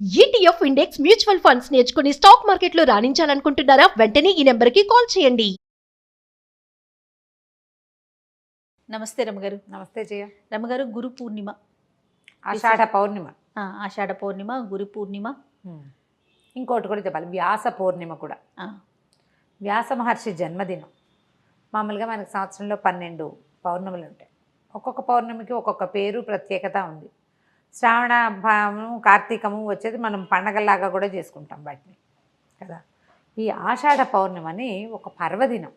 ETF index mutual funds నేర్చుకుని stock మార్కెట్లో రాణించాలనుకుంటున్నారా? వెంటనే ఈ నెంబర్కి కాల్ చేయండి. నమస్తే రమగారు. నమస్తే జయ. రమగారు, గురు పూర్ణిమ, ఆషాఢ పౌర్ణిమ. ఆషాఢ పౌర్ణిమ, గురు పూర్ణిమ, ఇంకోటి కూడా చెప్పాలి, వ్యాస పౌర్ణిమ కూడా. వ్యాస మహర్షి జన్మదినం. మామూలుగా మనకి సంవత్సరంలో 12 పౌర్ణములు ఉంటాయి. ఒక్కొక్క పౌర్ణమికి ఒక్కొక్క పేరు, ప్రత్యేకత ఉంది. శ్రావణ భావము, కార్తీకము వచ్చేది మనం పండగలాగా కూడా చేసుకుంటాం వాటిని కదా. ఈ ఆషాఢ పౌర్ణిమని ఒక పర్వదినం.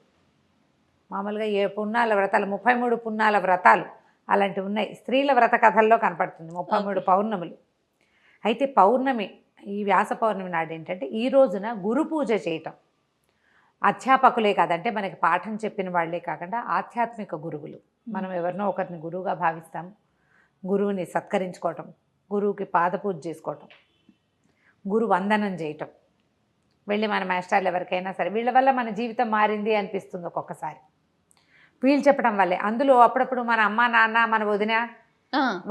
మామూలుగా 7 పున్నాల వ్రతాలు, 33 పున్నాల వ్రతాలు అలాంటివి ఉన్నాయి. స్త్రీల వ్రత కథల్లో కనపడుతుంది 33 పౌర్ణములు. అయితే పౌర్ణమి, ఈ వ్యాస పౌర్ణమి నాడు ఏంటంటే ఈ రోజున గురు పూజ చేయటం. అధ్యాపకులే కాదంటే మనకి పాఠం చెప్పిన వాళ్ళే కాకుండా ఆధ్యాత్మిక గురువులు. మనం ఎవరినో ఒకరిని గురువుగా భావిస్తాం. గురువుని సత్కరించుకోవటం, గురువుకి పాదపూజ చేసుకోవటం, గురు వందనం చేయటం, వెళ్ళి మన మాస్టర్లు ఎవరికైనా సరే వీళ్ళ వల్ల మన జీవితం మారింది అనిపిస్తుంది ఒక్కొక్కసారి. వీళ్ళు చెప్పడం వల్లే. అందులో అప్పుడప్పుడు మన అమ్మ, నాన్న, మన వదిన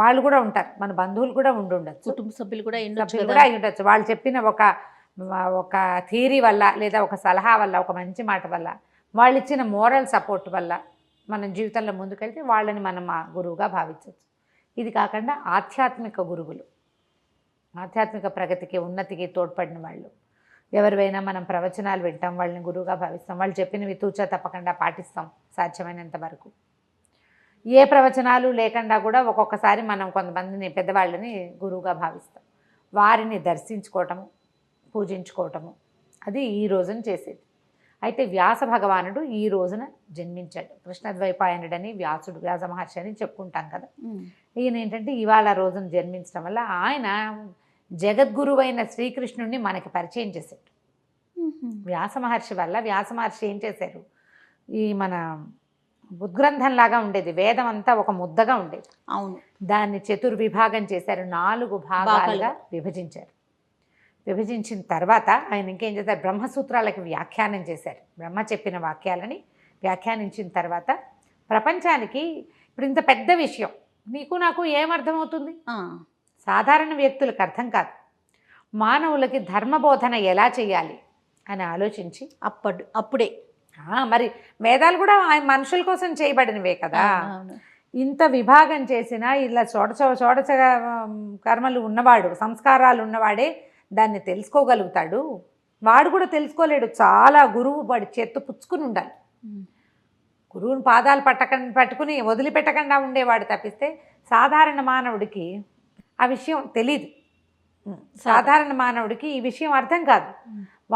వాళ్ళు కూడా ఉంటారు, మన బంధువులు కూడా ఉండొచ్చు, కుటుంబ సభ్యులు కూడా అయి ఉండొచ్చు. వాళ్ళు చెప్పిన ఒక థియరీ వల్ల, లేదా ఒక సలహా వల్ల, ఒక మంచి మాట వల్ల, వాళ్ళు ఇచ్చిన మోరల్ సపోర్ట్ వల్ల మనం జీవితంలో ముందుకెళ్తే వాళ్ళని మనం మా గురువుగా భావించవచ్చు. ఇది కాకుండా ఆధ్యాత్మిక గురువులు, ఆధ్యాత్మిక ప్రగతికి, ఉన్నతికి తోడ్పడిన వాళ్ళు ఎవరివైనా మనం ప్రవచనాలు వింటాం, వాళ్ళని గురువుగా భావిస్తాం. వాళ్ళు చెప్పినవి తూచా తప్పకుండా పాటిస్తాం సాధ్యమైనంత వరకు. ఏ ప్రవచనాలు లేకుండా కూడా ఒక్కొక్కసారి మనం కొంతమందిని, పెద్దవాళ్ళని గురువుగా భావిస్తాం. వారిని దర్శించుకోవటము, పూజించుకోవటము, అది ఈ రోజున చేసేది. అయితే వ్యాస భగవానుడు ఈ రోజున జన్మించాడు. కృష్ణద్వైపాయనుడని వ్యాసుడు, వ్యాస మహర్షి అని చెప్పుకుంటాం కదా. ఈయన ఏంటంటే ఇవాళ రోజున జన్మించడం వల్ల ఆయన జగద్గురువైన శ్రీకృష్ణుడిని మనకి పరిచయం చేశాడు. వ్యాస మహర్షి వల్ల, వ్యాస మహర్షి ఏం చేశారు, ఈ మన ఉద్గ్రంథంలాగా ఉండేది, వేదం అంతా ఒక ముద్దగా ఉండేది. అవును, దాన్ని చతుర్విభాగం చేశారు, 4 భాగాలుగా విభజించారు. విభజించిన తర్వాత ఆయన ఇంకేం చేశారు, బ్రహ్మసూత్రాలకి వ్యాఖ్యానం చేశారు. బ్రహ్మ చెప్పిన వాక్యాలని వ్యాఖ్యానించిన తర్వాత ప్రపంచానికి ఇప్పుడు ఇంత పెద్ద విషయం నీకు నాకు ఏమర్థమవుతుంది, సాధారణ వ్యక్తులకు అర్థం కాదు. మానవులకి ధర్మబోధన ఎలా చేయాలి అని ఆలోచించి అప్పుడే మరి వేదాలు కూడా మనుషుల కోసం చేయబడినవే కదా. ఇంత విభాగం చేసినా ఇలా షోడశ కర్మలు ఉన్నవాడు, సంస్కారాలు ఉన్నవాడే దాన్ని తెలుసుకోగలుగుతాడు. వాడు కూడా తెలుసుకోలేడు, చాలా గురువు వాడి చేత్తో పుచ్చుకుని ఉండాలి. గురువుని పాదాలు పట్టుకుని వదిలిపెట్టకుండా ఉండేవాడు తప్పిస్తే సాధారణ మానవుడికి ఆ విషయం తెలీదు. సాధారణ మానవుడికి ఈ విషయం అర్థం కాదు.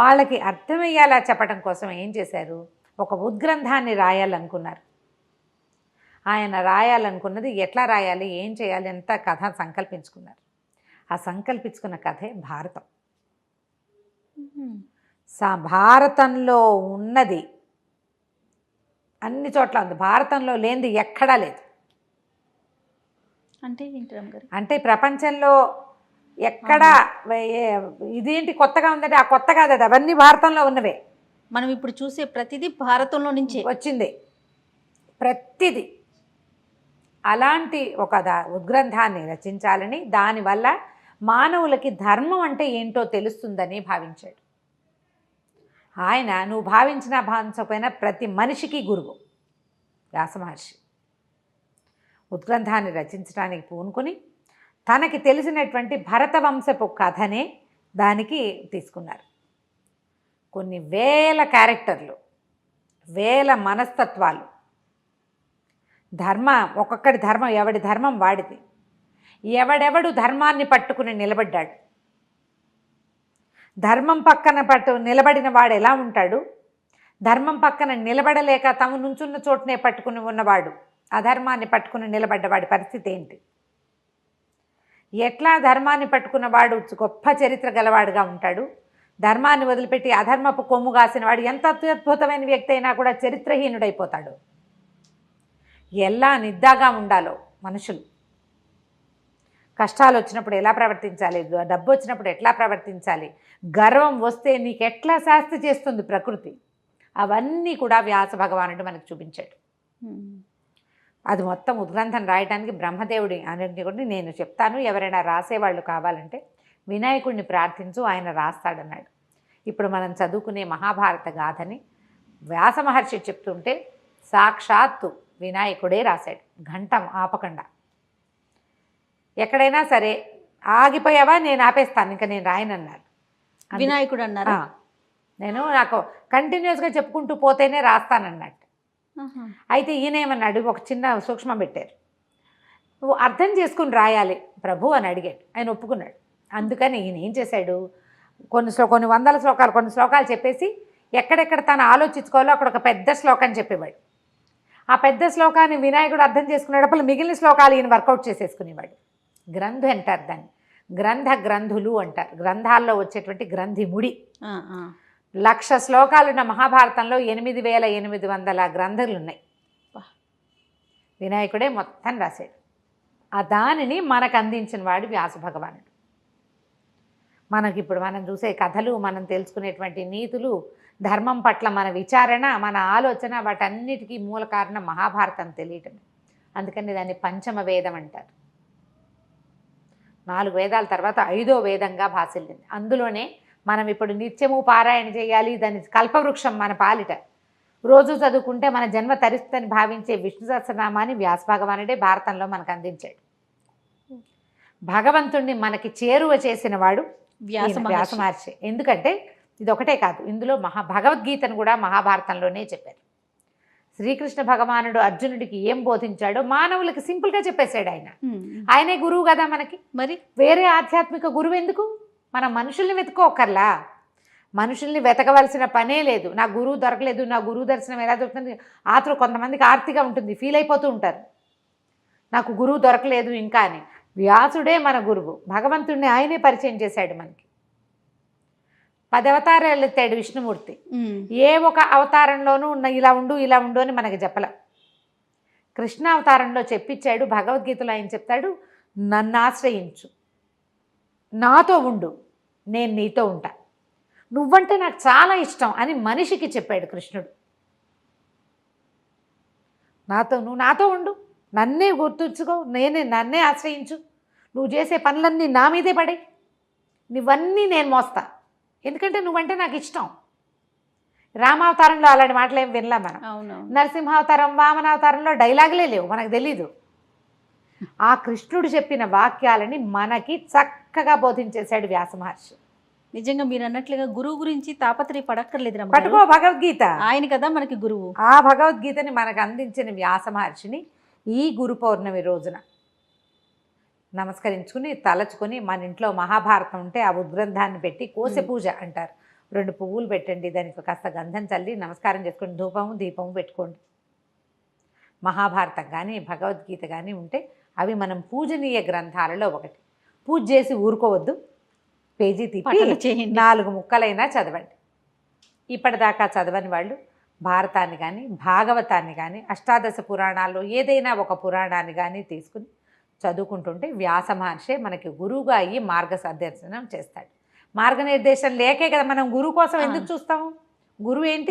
వాళ్ళకి అర్థమయ్యేలా చెప్పడం కోసం ఏం చేశారు, ఒక ఉద్గ్రంథాన్ని రాయాలనుకున్నారు. ఆయన రాయాలనుకున్నది ఎట్లా రాయాలి, ఏం చేయాలి అంత కథ సంకల్పించుకున్నారు. ఆ సంకల్పించుకున్న కథే భారతం. భారతంలో ఉన్నది అన్ని చోట్ల ఉంది, భారతంలో లేనిది ఎక్కడా లేదు. అంటే ఏంటి రమగారు, అంటే ప్రపంచంలో ఎక్కడా ఇదేంటి కొత్తగా ఉందంటే ఆ కొత్త కాదు, అది అవన్నీ భారతంలో ఉన్నవే. మనం ఇప్పుడు చూసే ప్రతిదీ భారతంలో నుంచే వచ్చింది, ప్రతిదీ. అలాంటి ఒక ఉద్గ్రంథాన్ని రచించాలని, దానివల్ల మానవులకి ధర్మం అంటే ఏంటో తెలుస్తుందని భావించాడు ఆయన. నువ్వు భావించినా భావించకపోయినా ప్రతి మనిషికి గురువు వ్యాస మహర్షి. ఉద్గ్రంథాన్ని రచించడానికి పూనుకొని తనకి తెలిసినటువంటి భరతవంశపు కథనే దానికి తీసుకున్నారు. కొన్ని వేల క్యారెక్టర్లు, వేల మనస్తత్వాలు, ఒక్కొక్కడి ధర్మం, ఎవడి ధర్మం వాడిది. ఎవడెవడు ధర్మాన్ని పట్టుకుని నిలబడ్డాడు, ధర్మం పక్కన నిలబడిన వాడు ఎలా ఉంటాడు, ధర్మం పక్కన నిలబడలేక తమ నుంచున్న చోటునే పట్టుకుని ఉన్నవాడు, అధర్మాన్ని పట్టుకుని నిలబడ్డవాడి పరిస్థితి ఏంటి, ఎట్లా ధర్మాన్ని పట్టుకున్నవాడు గొప్ప చరిత్ర గలవాడుగా ఉంటాడు, ధర్మాన్ని వదిలిపెట్టి అధర్మపు కొమ్ము కాసిన వాడు ఎంత అత్యద్భుతమైన వ్యక్తి అయినా కూడా చరిత్రహీనుడైపోతాడు. ఎలా నిద్దాగా ఉండాలో మనుషులు, కష్టాలు వచ్చినప్పుడు ఎలా ప్రవర్తించాలి, డబ్బు వచ్చినప్పుడు ఎట్లా ప్రవర్తించాలి, గర్వం వస్తే నీకు ఎట్లా శాస్తి చేస్తుంది ప్రకృతి, అవన్నీ కూడా వ్యాస భగవానుడు మనకు చూపించాడు. అది మొత్తం ఉద్గ్రంథం రాయడానికి బ్రహ్మదేవుడి అనేది కూడా నేను చెప్తాను. ఎవరైనా రాసేవాళ్ళు కావాలంటే వినాయకుడిని ప్రార్థించు, ఆయన రాస్తాడన్నాడు. ఇప్పుడు మనం చదువుకునే మహాభారత గాథని వ్యాస మహర్షి చెప్తుంటే సాక్షాత్తు వినాయకుడే రాశాడు, ఘంటం ఆపకుండా. ఎక్కడైనా సరే ఆగిపోయావా, నేను ఆపేస్తాను, ఇంకా నేను రాయనన్నాడు వినాయకుడు అన్నారా? నాకు కంటిన్యూస్గా చెప్పుకుంటూ పోతేనే రాస్తానన్నట్టు. అయితే ఈయనేమన్నాడు, ఒక చిన్న సూక్ష్మం పెట్టారు, నువ్వు అర్థం చేసుకుని రాయాలి ప్రభు అని అడిగాడు. ఆయన ఒప్పుకున్నాడు. అందుకని ఈయన ఏం చేశాడు, కొన్ని వందల శ్లోకాలు, కొన్ని శ్లోకాలు చెప్పేసి ఎక్కడెక్కడ తను ఆలోచించుకోవాలో అక్కడ ఒక పెద్ద శ్లోకం చెప్పేవాడు. ఆ పెద్ద శ్లోకాన్ని వినాయకుడు అర్థం చేసుకునేటప్పుడు మిగిలిన శ్లోకాలు ఈయన వర్కౌట్ చేసేసుకునేవాడు. గ్రంథు అంటారు దాన్ని, గ్రంథులు అంటారు. గ్రంథాల్లో వచ్చేటువంటి గ్రంథి ముడి. 1,00,000 శ్లోకాలున్న మహాభారతంలో 8,800 గ్రంథులు ఉన్నాయి. వినాయకుడే మొత్తం రాశాడు. ఆ దానిని మనకు అందించిన వాడు వ్యాస భగవానుడు. మనకిప్పుడు మనం చూసే కథలు, మనం తెలుసుకునేటువంటి నీతులు, ధర్మం పట్ల మన విచారణ, మన ఆలోచన, వాటన్నిటికీ మూల కారణం మహాభారతం తెలియటం. అందుకని దాన్ని పంచమ వేదం అంటారు. 4 వేదాల తర్వాత 5వ వేదంగా భాసిల్లింది. అందులోనే మనం ఇప్పుడు నిత్యము పారాయణ చేయాలి, దాని కల్పవృక్షం మన పాలిట. రోజు చదువుకుంటే మన జన్మ తరిస్తుందని భావించే విష్ణు సహస్రనామాన్ని వ్యాస భగవానుడే భారతంలో మనకు అందించాడు. భగవంతుణ్ణి మనకి చేరువ చేసిన వాడు వ్యాస మహర్షి. ఎందుకంటే ఇది ఒకటే కాదు, ఇందులో భగవద్గీతను కూడా మహాభారతంలోనే చెప్పారు. శ్రీకృష్ణ భగవానుడు అర్జునుడికి ఏం బోధించాడో మానవులకి సింపుల్గా చెప్పేశాడు. ఆయనే గురువు కదా మనకి. మరి వేరే ఆధ్యాత్మిక గురువు ఎందుకు? మనం మనుషుల్ని వెతుక్కోకర్లా, మనుషుల్ని వెతకవలసిన పనే లేదు. నా గురువు దొరకలేదు, నా గురువు దర్శనం ఎలా దొరుకుతుంది? కొంతమందికి ఆర్తిగా ఉంటుంది, ఫీల్ అయిపోతూ ఉంటారు, నాకు గురువు దొరకలేదు ఇంకా అని. వ్యాసుడే మన గురువు. భగవంతుడిని ఆయనే పరిచయం చేశాడు మనకి. 10 అవతారాలు ఎత్తాడు విష్ణుమూర్తి. ఏ ఒక అవతారంలోనూ ఇలా ఉండు అని మనకి చెప్పలే. కృష్ణ అవతారంలో చెప్పించాడు. భగవద్గీతలో ఆయన చెప్తాడు, నన్ను ఆశ్రయించు, నాతో ఉండు, నేను నీతో ఉంటా, నువ్వంటే నాకు చాలా ఇష్టం అని మనిషికి చెప్పాడు కృష్ణుడు. నువ్వు నాతో ఉండు, నన్నే గుర్తుంచుకో, నన్నే ఆశ్రయించు, నువ్వు చేసే పనులన్నీ నా మీదే పడే, నువ్వన్నీ నేను మోస్తా, ఎందుకంటే నువ్వంటే నాకు ఇష్టం. రామావతారంలో అలాంటి మాటలు ఏం వినలా మనం. నరసింహావతారం, వామనావతారంలో డైలాగులే లేవు, మనకు తెలీదు. ఆ కృష్ణుడు చెప్పిన వాక్యాలని మనకి చక్కగా బోధించేశాడు వ్యాస మహర్షి. నిజంగా మీరు అన్నట్లుగా గురువు గురించి తాపత్రయ పడక్కర్లేదు, పట్టుకో భగవద్గీత, ఆయన కదా మనకి గురువు. ఆ భగవద్గీతని మనకు అందించిన వ్యాస మహర్షిని ఈ గురు పౌర్ణమి రోజున నమస్కరించుకుని తలచుకొని, మన ఇంట్లో మహాభారతం ఉంటే ఆ ఉద్గ్రంథాన్ని పెట్టి కోసె పూజ అంటారు, 2 పువ్వులు పెట్టండి, దానికి కాస్త గంధం చల్లి నమస్కారం చేసుకుని ధూపము దీపము పెట్టుకోండి. మహాభారతం కానీ భగవద్గీత కానీ ఉంటే అవి మనం పూజనీయ గ్రంథాలలో ఒకటి. పూజ చేసి ఊరుకోవద్దు, పేజీ తిప్పి 4 ముక్కలైనా చదవండి. ఇప్పటిదాకా చదవని వాళ్ళు భారతాన్ని కానీ భాగవతాన్ని కానీ అష్టాదశ పురాణాల్లో ఏదైనా ఒక పురాణాన్ని కానీ తీసుకుని చదువుకుంటుంటే వ్యాస మహర్షి మనకి గురువుగా అయ్యి మార్గనిర్దేశనం చేస్తాడు. మార్గనిర్దేశం లేకే కదా మనం గురువు కోసం ఎందుకు చూస్తాము? గురువు ఏంటి?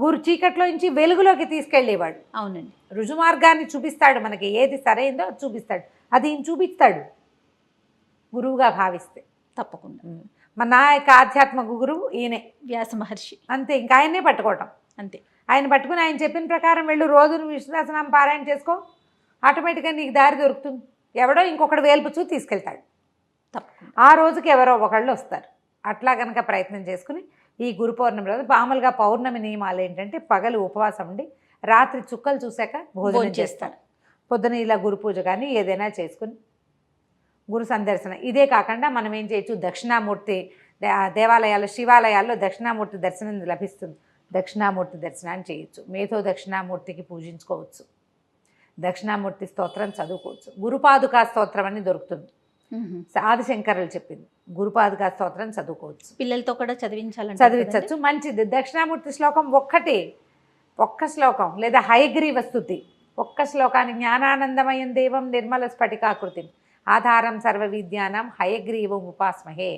గురు చీకట్లో నుంచి వెలుగులోకి తీసుకెళ్ళేవాడు. అవునండి, రుజుమార్గాన్ని చూపిస్తాడు, మనకి ఏది సరైందో అది చూపిస్తాడు. అది ఈయన చూపిస్తాడు గురువుగా భావిస్తే. తప్పకుండా నా యొక్క ఆధ్యాత్మిక గురువు ఈయనే వ్యాస మహర్షి. అంతే, ఇంకా ఆయన్నే పట్టుకోవటం అంతే. ఆయన పట్టుకుని ఆయన చెప్పిన ప్రకారం వెళ్ళు, రోజు విష్ణు సహస్రనామం పారాయణ చేసుకో, ఆటోమేటిక్గా నీకు దారి దొరుకుతుంది. ఎవడో ఇంకొకటి వేల్పుచూ తీసుకెళ్తాడు. ఆ రోజుకి ఎవరో ఒకళ్ళు వస్తారు. అట్లా కనుక ప్రయత్నం చేసుకుని ఈ గురు పౌర్ణమి రోజు మామూలుగా పౌర్ణమి నియమాలు ఏంటంటే పగలు ఉపవాసం ఉండి రాత్రి చుక్కలు చూశాక భోజనం చేస్తారు. పొద్దున ఇలా గురు పూజ కానీ ఏదైనా చేసుకుని గురు సందర్శన. ఇదే కాకుండా మనం ఏం చేయొచ్చు, దక్షిణామూర్తి దేవాలయాల్లో శివాలయాల్లో దక్షిణామూర్తి దర్శనం లభిస్తుంది, దక్షిణామూర్తి దర్శనాన్ని చేయొచ్చు. మేధో దక్షిణామూర్తికి పూజించుకోవచ్చు, దక్షిణామూర్తి స్తోత్రం చదువుకోవచ్చు. గురుపాదుకా స్తోత్రం అని దొరుకుతుంది, ఆదిశంకరులు చెప్పింది. గురుపాదుకా స్తోత్రం చదువుకోవచ్చు, పిల్లలతో కూడా చదివించవచ్చు. మంచిది. దక్షిణామూర్తి శ్లోకం ఒక్క శ్లోకం లేదా హయగ్రీవ స్తుతి ఒక్క శ్లోకాన్ని, జ్ఞానానందమయం దేవం నిర్మల స్ఫటికాకృతి ఆధారం సర్వ విద్యానం హయగ్రీవం ఉపాస్మహే,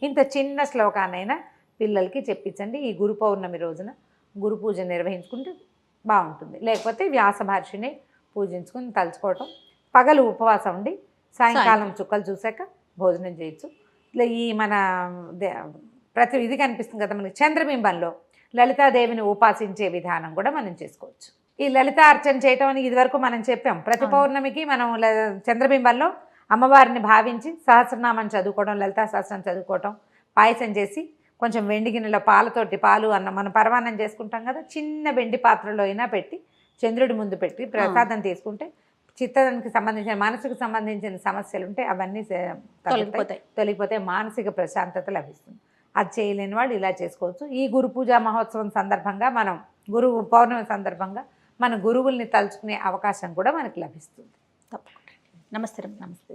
ఇంత చిన్న శ్లోకాన్నైనా పిల్లలకి చెప్పించండి. ఈ గురు పౌర్ణమి రోజున గురు పూజ నిర్వహించుకుంటే బాగుంటుంది. లేకపోతే వ్యాస మహర్షిని పూజించుకుని తలుచుకోవటం, పగలు ఉపవాసం ఉండి సాయంకాలం చుక్కలు చూశాక భోజనం చేయొచ్చు. ఇట్లా ఈ మన ప్రతి ఇది కనిపిస్తుంది కదా మనకి చంద్రబింబంలో లలితాదేవిని ఉపాసించే విధానం కూడా మనం చేసుకోవచ్చు. ఈ లలిత అర్చన చేయటం అని ఇదివరకు మనం చెప్పాం. ప్రతి పౌర్ణమికి మనం చంద్రబింబంలో అమ్మవారిని భావించి సహస్రనామం చదువుకోవడం, లలితా సహస్రం చదువుకోవటం, పాయసం చేసి కొంచెం వెండి గిన్నెలో పాలు అన్నం మనం పరమాన్నం చేసుకుంటాం కదా, చిన్న వెండి పాత్రలో అయినా పెట్టి చంద్రుడి ముందు పెట్టి ప్రసాదం తీసుకుంటే చిత్తానికి సంబంధించిన మనసుకు సంబంధించిన సమస్యలు ఉంటే అవన్నీ తొలగిపోతే మానసిక ప్రశాంతత లభిస్తుంది. అది చేయలేని వాళ్ళు ఇలా చేసుకోవచ్చు. ఈ గురు పూజా మహోత్సవం సందర్భంగా మనం పౌర్ణమి సందర్భంగా మన గురువుల్ని తలుచుకునే అవకాశం కూడా మనకి లభిస్తుంది. తప్పకుండా. నమస్తే. నమస్తే.